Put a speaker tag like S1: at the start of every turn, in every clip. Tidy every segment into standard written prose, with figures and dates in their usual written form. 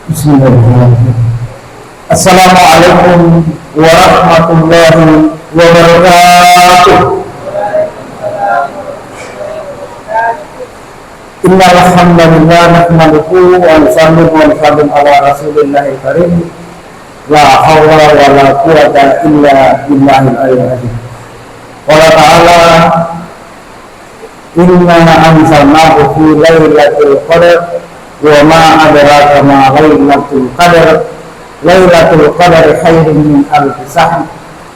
S1: Bismillahirrahmanirrahim. Assalamualaikum warahmatullahi wabarakatuh. Innal hamdalillah nahmaduhu wa nusallimu ala rasulillahil karim. La haula wa la quwwata illa billahil aliyyil azim. Qala ta'ala inna anzalnahu fi lailatul qadar wa ma adraka ma lailatul qadar lailatul qadar khairun min alfi shahr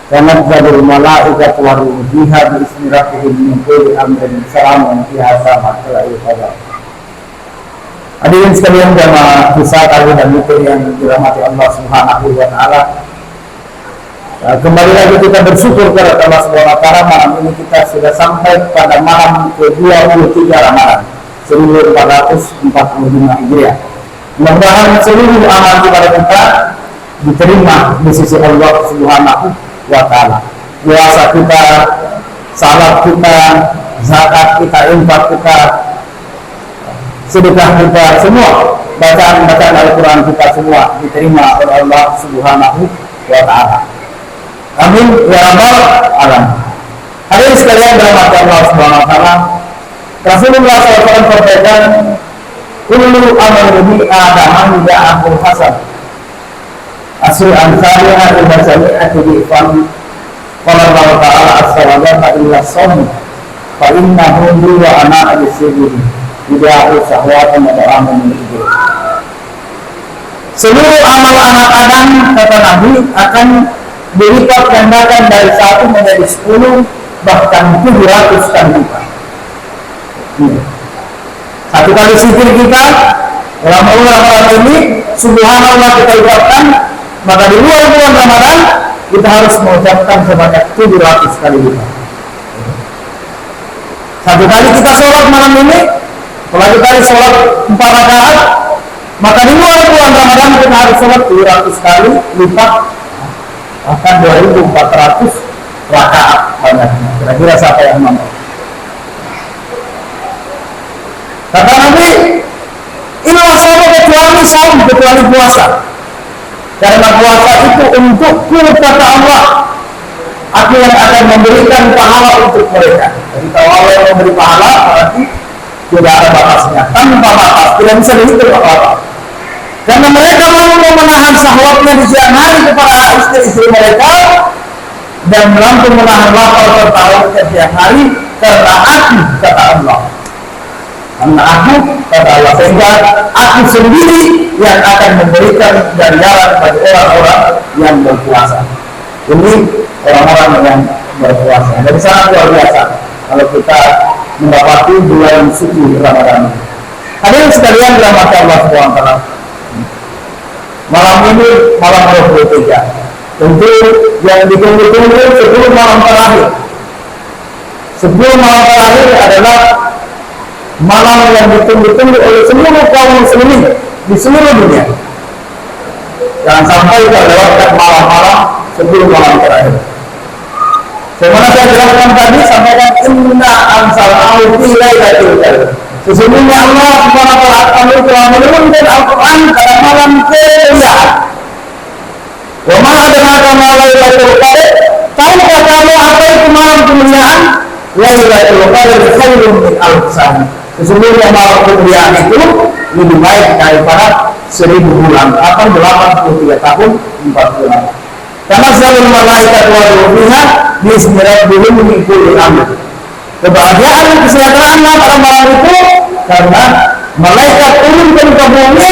S1: tanazzalul malaikatu war ruhu fiha bi ismi rabbihim min kulli amrin salamun hiya hatta matla'il qadar. Hadirin sekalian jamaah besar kali dan itu yang dirahmati Allah Subhanahu wa taala. Kembali lagi kita bersyukur kepada Allah Subhanahu wa taala. Malam ini kita sudah sampai pada malam ke-23 Ramadan 1445 Hijriah. Mudah-mudahan seluruh amal ibadah kita diterima di sisi Allah Subhanahu wa taala. Puasa kita, salat kita, zakat kita, infak kita, sedekah kita, semua bacaan Al-Quran kita semua diterima oleh Allah Subhanahu wa taala. Amin ya rabbal alamin. Hadirin sekalian dirahmati Allah Subhanahu wa taala. Rasulullah SAW berkata, kullu amri Adam ja'ahul hasan asru amsalha ila sami'ati bi'fan qala Allah ta'ala as-salata illa as-sawm fa innahu li wa ana al-sibri bida'u sahwatan wa ta'amun min. Seluruh amal anak Adam kata Nabi akan dilipat gandakan dari 1 menjadi 10 bahkan 700 kali lipat. Satu kali zikir kita dalam Ramadan ini subhanallah kita ucapkan, maka di luar bulan Ramadan kita harus mengucapkan sebanyak 700 kali lipat. Satu kali kita sholat malam ini, kalau kali sholat 4 rakaat, maka di luar bulan Ramadan kita harus sholat 700 kali lipat, bahkan 2400 rakaat banyaknya. Kira-kira siapa yang mampu? Kata Nabi, inilah sama kecuali puasa. Karena puasa itu untukku kata Allah. Aku yang akan memberikan pahala untuk mereka. Jadi kalau Allah yang memberi pahala berarti tidak ada batasnya, tanpa batas, tidak bisa dihitung apa-apa. Karena mereka mampu menahan syahwatnya di siang hari kepada istri-istri mereka dan mampu menahan lapar tertawa di siang hari karena aku kata Allah. Karena aku kata Allah, sehingga aku sendiri yang akan memberikan ganjaran bagi orang-orang yang berpuasa. Ini orang-orang yang berpuasa. Jadi sangat luar biasa kalau kita mendapati bulan suci Ramadan. Hadirin sekalian dirahmati Allah SWT. Malam ini malam 23. Tentu yang ditunggu-tunggu 10 malam terakhir. 10 malam terakhir adalah malam yang ditunggu-tunggu oleh seluruh kaum muslimin di seluruh dunia. Jangan sampai kita lewatkan malam-malam 10 malam terakhir. Sebagaimana saya jelaskan tadi, sampaikan inna anzalnahu fi lailatul qadar. Sesungguhnya Allah Subhanahu wa taala telah menurunkan Al-Qur'an pada malam ke-9. Wa ma adraka ma lailatul qadar? Tahukah kamu apa itu malam kemuliaan? Lailatul qadar khairun min alfi shahr. Sesungguhnya malam kemuliaan itu lebih baik daripada 1000 bulan atau 83 tahun 4 bulan. Karena selalu malaikat wa ruhiha bismirat bilum min kulli amr. Kebahagiaan kesejahteraanlah pada malam itu karena malaikat turun ke bumi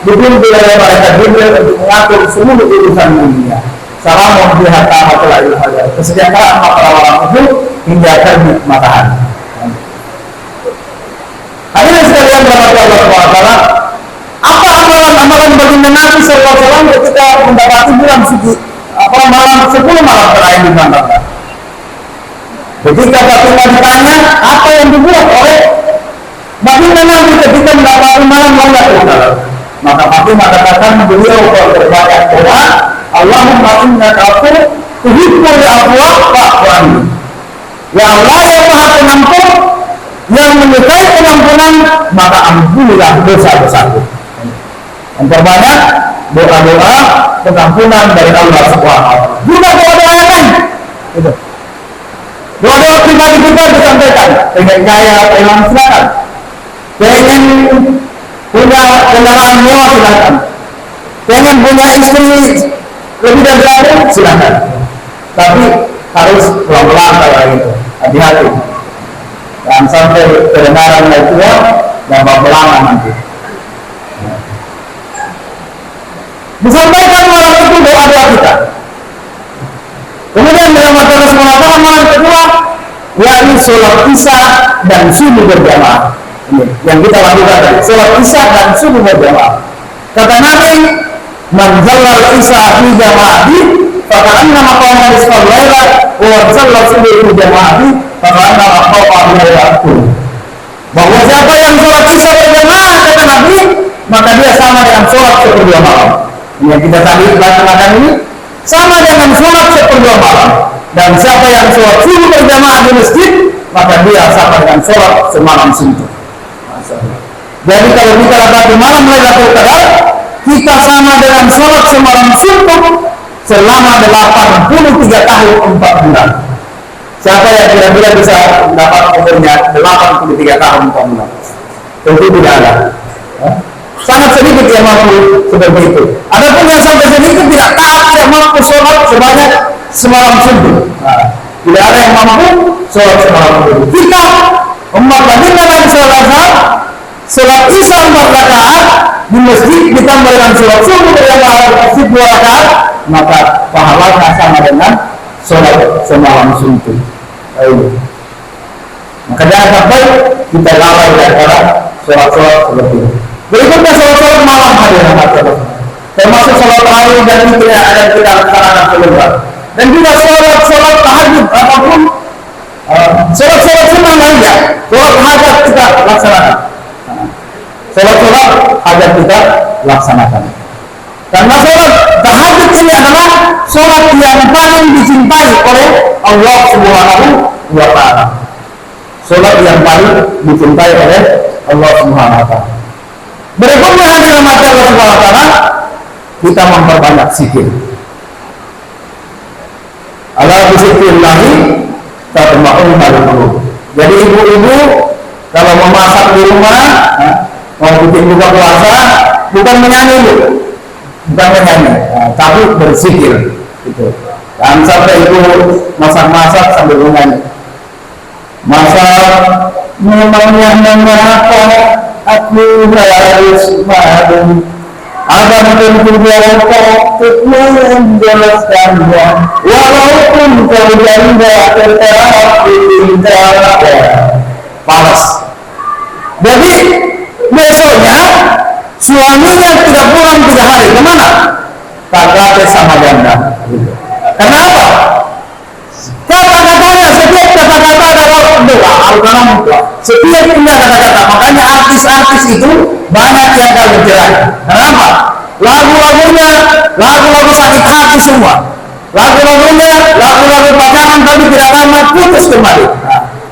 S1: dipimpin oleh malaikat Jibril untuk mengatur seluruh urusan dunia. Salamun biha ta'ala al-hajar. Kesejahteraan pada malam itu hingga terbit matahari. Hadirin sekalian dirahmati Allah SWT, apa amalan-amalan baginda Nabi SAW ketika mendapati bulan suci malam 10 malam terakhir di bulan Ramadan? Ketika Fatimah ditanya apa yang dibuat oleh baginda Nabi ketika mendapati malam Lailatul Qadar, maka Fatimah katakan beliau berbanyak doa, Allahumma innaka afuwwun tuhibbul afwa fa'fu anni. Ya Allah yang Maha Pengampun, yang menyukai pengampunan, maka ampunilah dosa-dosaku. Memperbanyak doa-doa pengampunan dari Allah Subhanahu wa taala. Juga doa-doa yang lain. Gitu. Doa-doa pribadi kita disampaikan. Pengen kaya, pengen silakan. Pengen punya kendaraan mewah silakan. Pengen punya istri lebih dari satu silakan. Tapi harus pelan-pelan kalau itu. Hati-hati. Jangan sampai kedengaran itu ya, dampak pelanggan nanti. Disampaikan malam itu doa-doa kita. Kemudian dalam materi semua malam kedua, yakni sholat isya dan subuh berjamaah. Ini yang kita lakukan tadi, sholat isya dan subuh berjamaah. Kata Nabi, man zallal isya fi jama'ati, faka'anna maqama nisfal laila, wa zallal subuh fi jama'ati, faka'anna maqama lailatu. Bahwa siapa yang sholat isya berjamaah, kata Nabi, maka dia sama dengan sholat sepertiga malam. Yang kita tadi laksanakan ini sama dengan sholat sepertiga malam. Dan siapa yang sholat subuh berjamaah di masjid, maka dia sama dengan sholat semalam suntuk. Jadi kalau kita dapat malam Lailatul Qadar, kita sama dengan sholat semalam suntuk selama 83 tahun 4 bulan. Siapa yang kira-kira bisa dapat umurnya 83 tahun 4 bulan? Tentu tidak ada. Sangat sedikit yang mampu seperti itu. Adapun yang sampai sedikit tidak tahu yang mampu sholat sebanyak semalam suntuk. Tidak ada yang mampu sholat semalam suntuk. Kita umat Madinah dan sholat isya 4 rakaat di masjid ditambah dengan sholat subuh berjamaah di masjid 2 rakaat, maka pahalanya sama dengan sholat semalam suntuk. Maka jangan sampai kita lalai dari sholat-sholat seperti itu. Berikutnya sholat-sholat malam hadirin Allah, termasuk sholat tarawih dan witir yang ada kita laksanakan keluar, dan juga sholat tahajud ataupun sholat-sholat sunnah lainnya, sholat hajat kita laksanakan. Sholat-sholat hajat kita laksanakan. Karena sholat tahajud ini adalah sholat yang paling dicintai oleh Allah Subhanahu wa taala. Sholat yang paling dicintai oleh Allah Subhanahu wa taala. Berikutnya hadirin Allah Subhanahu wa taala, kita memperbanyak zikir. Ala bizikrillahi tatma'innul qulub. Jadi ibu-ibu kalau memasak di rumah, mau bikin buka puasa, bukan menyanyi tapi berzikir. Gitu. Jangan sampai ibu masak-masak sambil menyanyi. Masak memangnya mengapa aku harus malu? Abang tentu berokok menjelaskannya, walaupun kau janda tetap ditinggalkan. Panas. Jadi besoknya suaminya tidak pulang 3 hari, kemana? Kagak sama janda. Karena apa? Kata-katanya, setiap kata-kata adalah doa, Al-Quran. Setiap punya kata-kata. Makanya artis-artis itu banyak yang kali cerai. Kenapa? Lagu-lagunya lagu-lagu sakit hati semua. Lagu-lagunya lagu-lagu pacaran tapi tidak lama putus kembali.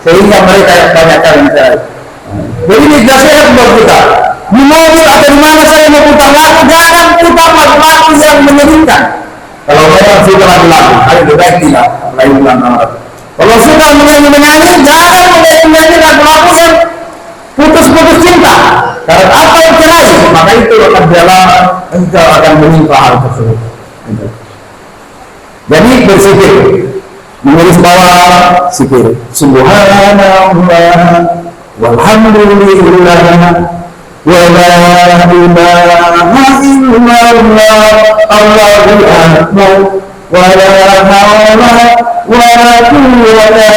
S1: Sehingga mereka yang banyak kali cerai. Jadi ini nasihat buat kita. Di mobil atau di mana saya mau putar lagu, jangan putar lagu yang menyedihkan. Kalau memang suka lagu-lagu, lebih baik tidak. Lain nama. Kalau suka menyanyi, jangan menyanyi lagu-lagu yang putus-putus cinta. Karena apa yang cerai, maka itu akan jalan, engkau akan menimpa hal tersebut. Jadi berzikir, menulis bawah zikir. Subhanallah, walhamdulillah, wa la ilaha illallah, Allahu akbar. Wala hawla wala quwwata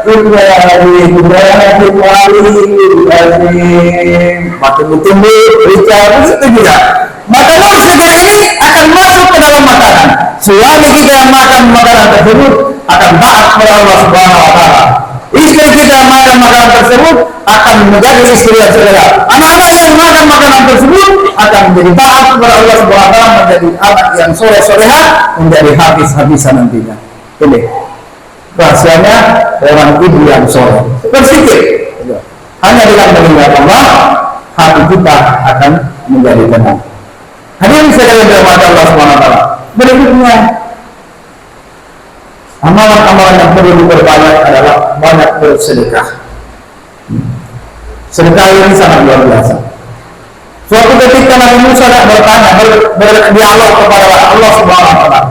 S1: illa billahil aliyyil azim. Maka tunggu bicara itu tidak. Maka zikir ini akan masuk ke dalam makanan. Suami kita yang makan makanan tersebut akan taat kepada Allah Subhanahu wa taala. Istri kita yang makan makanan tersebut akan menjadi istri yang solehah. Anak-anak yang makan makanan tersebut akan menjadi taat kepada Allah Subhanahu wa taala, menjadi anak yang soleh-solehah, menjadi habis-habisan nantinya. Ini rahasianya orang ibu yang soleh. Berpikir hanya dengan mengingat Allah, hati kita akan menjadi tenang. rahmat Allah Subhanahu wa taala. Berikutnya, amalan-amalan yang perlu diperbanyak adalah banyak bersedekah. Sedekah ini sangat luar biasa. Suatu ketika Nabi Musa bertanya, berdialog kepada Allah Subhanahu wa taala.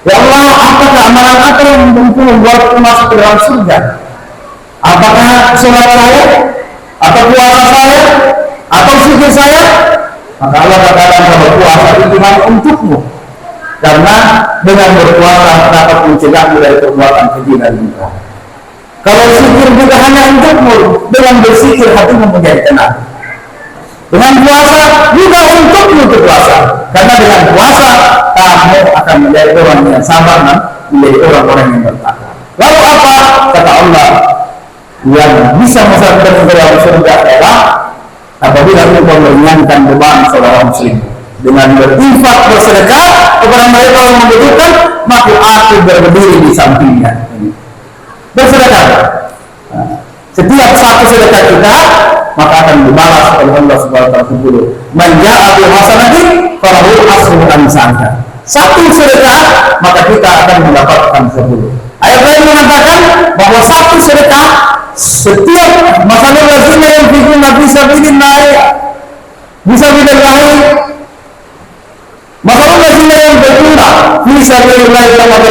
S1: Ya Allah, apakah amalan apa yang mampu membuatku masuk ke dalam surga? Apakah sholat saya, atau puasa saya, atau zikir saya? Maka Allah katakan bahwa puasa itu hanya untukmu, karena dengan berpuasa dapat mencegahmu dari perbuatan keji dan munkar. Kalau zikir juga hanya untukmu, dengan berzikir hatimu menjadi tenang. Dengan puasa juga untukmu berpuasa, karena dengan puasa kamu akan menjadi orang yang sabar dan menjadi orang-orang yang bertakwa. Lalu apa? Kata Allah, yang bisa masukkan ke dalam surga adalah apabila engkau meringankan beban saudara muslim dengan berinfak bersedekah kepada mereka yang membutuhkan, maka aku berdiri di sampingnya. Bersedekah. Setiap satu sedekah kita maka akan dibalas oleh Allah Subhanahu wa taala. Man ja'a bil hasanati falahu asyru amsalha. Satu sedekah maka kita akan mendapatkan 10. Ayat lain mengatakan bahwa satu sedekah setiap masalah lazimnya yang digunakan bisa bikin naik, bisa bikin naik. Masalah lazimnya yang berguna bisa bikin naik sama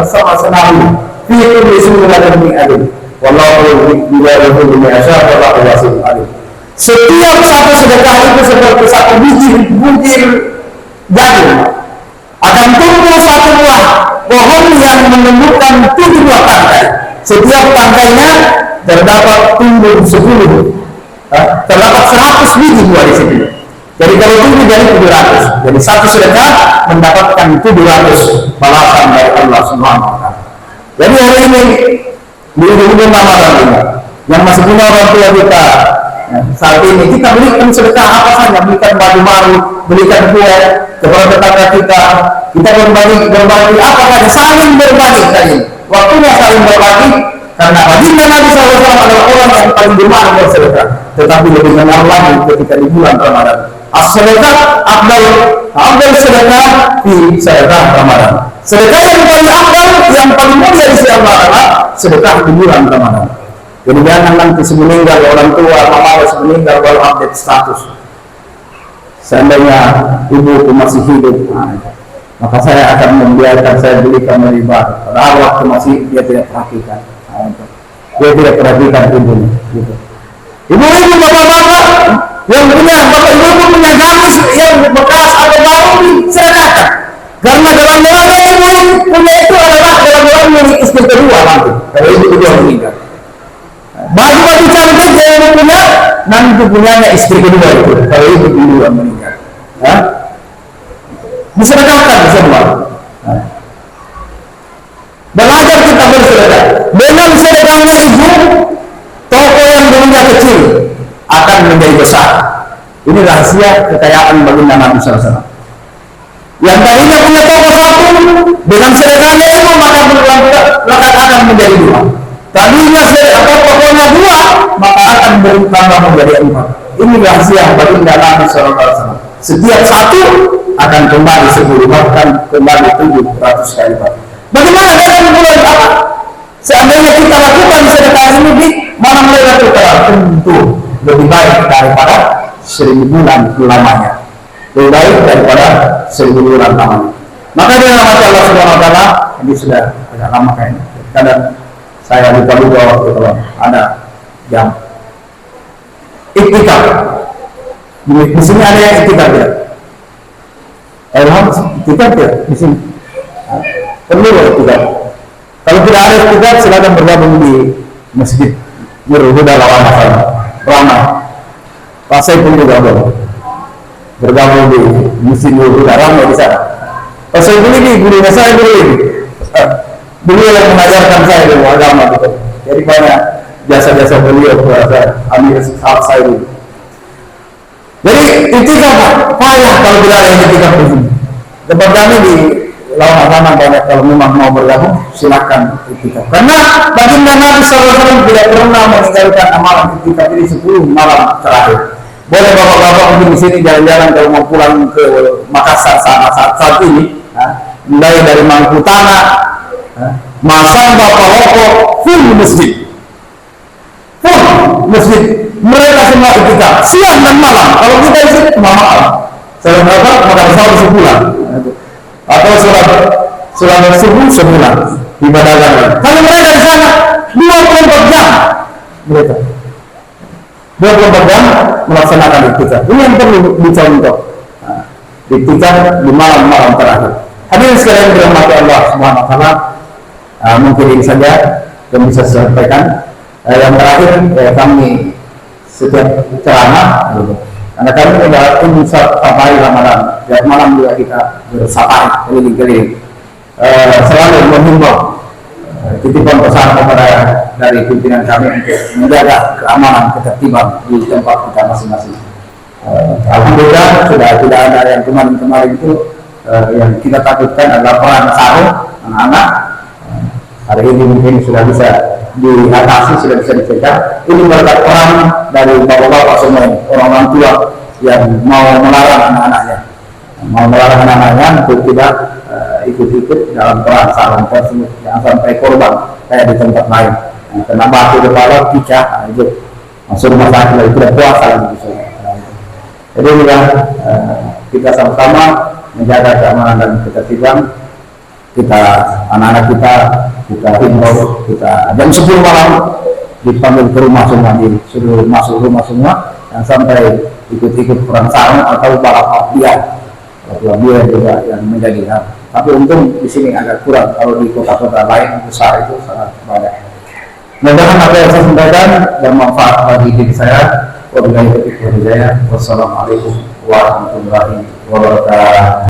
S1: sama senawi. Itu disuruh dan diadil. Wallahu yuwallihu man yasha wallahu wasi'un alim. Setiap satu sedekah itu seperti satu biji jagung, akan tumbuh satu buah pohon yang menumbuhkan 7 buah tangkai. Setiap tangkainya terdapat tumbuh 10, terdapat 100 biji buah di situ. Jadi kalau tumbuh jadi 700. Jadi satu sedekah mendapatkan 700 balasan dari Allah Subhanahu wa taala. Jadi hari ini di ujung Ramadan kita yang masih punya orang tua kita, saat ini kita berikan sedekah apa saja, berikan baju baru, berikan kue kepada tetangga kita berbagi apa saja, saling berbagi saja. Waktunya saling berbagi, karena baginda Nabi SAW adalah orang yang paling gemar bersedekah, tetapi lebih gemar lagi ketika di bulan Ramadan. As-sedekah afdal sedekah di sedekah Ramadan. Sedekah yang paling afdal, yang paling mulia di sisi Allah adalah sedekah di bulan Ramadan. Jadi jangan nanti semeninggal orang tua, mama semeninggal baru update status. Seandainya ibuku masih hidup, maka saya akan membiarkan saya belikan riba. Padahal waktu masih dia tidak perhatikan. Dia tidak perhatikan ibunya. Gitu. Ibu-ibu, bapak-bapak yang punya, bapak ibu punya gamis yang bekas atau baru diserahkan. Karena dalam rangka ibu punya itu adalah dalam rangka milik istri kedua nanti. Kalau ibu kedua meninggal. Baju-baju cantik yang ibu punya, nanti punyanya istri kedua itu. Kalau ibu kedua meninggal. Disedekahkan semua. Belajar kita bersedekah. Dengan sedekahnya ibu, toko yang dulunya kecil akan menjadi besar. Ini rahasia kekayaan baginda Nabi SAW. Yang tadinya punya toko satu, dengan sedekahnya itu maka akan menjadi 2. Tadinya tokonya 2, maka akan bertambah menjadi 4. Ini rahasia baginda Nabi SAW. Setiap satu akan kembali 10, bahkan kembali 700 kali lipat. Bagaimana dengan bulan apa? Seandainya kita lakukan sedekah ini di malam Lailatul Qadar, tentu lebih baik daripada 1000 bulan lamanya. Lebih baik daripada 1000 bulan lamanya. Maka dengan nama Allah Subhanahu wa taala, ini sudah agak lama kayaknya. Kadang saya lupa waktu kalau ada jam. Iktikaf. Di sini ada yang iktikaf ya. Iktikaf ya di sini. Perlu iktikaf. Kalau tidak ada iktikaf, silakan bergabung di masjid Nurul Huda Lawan Ramai. Pak saya pun juga boleh bergabung di masjid Nurul Huda Ramai di sana. Pak saya pun ini gurunya saya dulu ini. Beliau yang mengajarkan saya ilmu agama gitu. Jadi banyak jasa-jasa beliau kepada saya. Amir saya dulu. Jadi iktikaf payah kalau tidak ada iktikaf di sini. Tempat kami di Lawan Agama banyak, kalau memang mau bergabung silakan iktikaf. Karena baginda Nabi SAW tidak pernah meninggalkan amalan iktikaf ini 10 malam terakhir. Boleh bapak-bapak mungkin di sini jalan-jalan kalau mau pulang ke Makassar saat ini, mulai dari Mangkutana, Masamba, Paloko, full masjid. Mereka semua kita siang dan malam. Kalau kita isi malam. Salat berapa? Maka sahur sebulan. Atau sholat subuh sebulan ibadah lagi. Kalau mereka di sana 24 jam mereka 24 jam melaksanakan iktikaf. Ini yang perlu dicontoh. Iktikaf di malam-malam terakhir. Hadirin sekalian dirahmati Allah Subhanahu wa taala. Mungkin ini saja yang bisa saya sampaikan. Yang terakhir kami setiap ceramah, karena kami sudah safari Ramadan, tiap malam juga kita bersafari keliling-keliling, selalu menghimbau titipan pesan kepada dari pimpinan kami untuk menjaga keamanan ketertiban di tempat kita masing-masing. Alhamdulillah sudah tidak ada yang kemarin-kemarin itu yang kita takutkan adalah perang sarung anak-anak. Hari ini mungkin sudah bisa diatasi, sudah bisa dicegah. Ini berkat orang dari bapak-bapak semua, orang-orang tua yang mau melarang anak-anaknya untuk tidak ikut-ikut dalam perang sarung tersebut, jangan sampai korban kayak di tempat lain. Kena batu kepala, picah, itu masuk rumah sakit lagi, tidak puasa lagi. Jadi kita sama-sama menjaga keamanan dan ketertiban. Kita anak-anak kita himbau, kita jam 10 malam dipanggil ke rumah semua, disuruh masuk rumah semua, yang sampai ikut-ikut perang sarung atau balap dia juga yang menjadi hal. Tapi untung di sini agak kurang, kalau di kota-kota lain besar itu sangat banyak. Mudah-mudahan apa yang saya sampaikan bermanfaat bagi diri saya. Wassalamualaikum warahmatullahi wabarakatuh.